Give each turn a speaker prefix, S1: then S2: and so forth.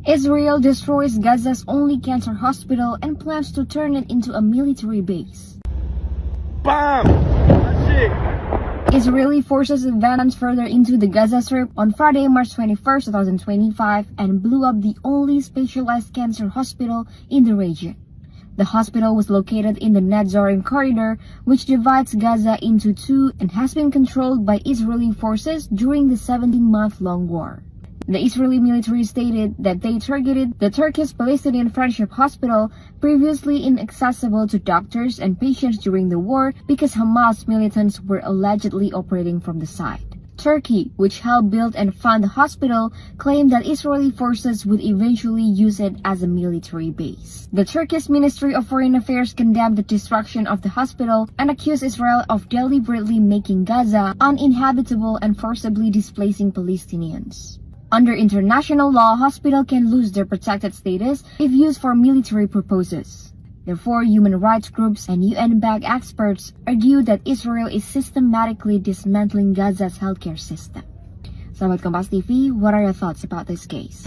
S1: Israel destroys Gaza's only cancer hospital and plans to turn it into a military base.
S2: Bam! Masuk!
S1: Israeli forces advanced further into the Gaza Strip on Friday, March 21, 2025, and blew up the only specialized cancer hospital in the region. The hospital was located in the Netzarim corridor, which divides Gaza into two and has been controlled by Israeli forces during the 17-month-long war. The Israeli military stated that they targeted the Turkish Palestinian Friendship Hospital, previously inaccessible to doctors and patients during the war because Hamas militants were allegedly operating from the site. Turkey, which helped build and fund the hospital, claimed that Israeli forces would eventually use it as a military base. The Turkish Ministry of Foreign Affairs condemned the destruction of the hospital and accused Israel of deliberately making Gaza uninhabitable and forcibly displacing Palestinians. Under international law, hospitals can lose their protected status if used for military purposes. Therefore, human rights groups and UN-backed experts argue that Israel is systematically dismantling Gaza's healthcare system. Sahabat Kompas TV, what are your thoughts about this case?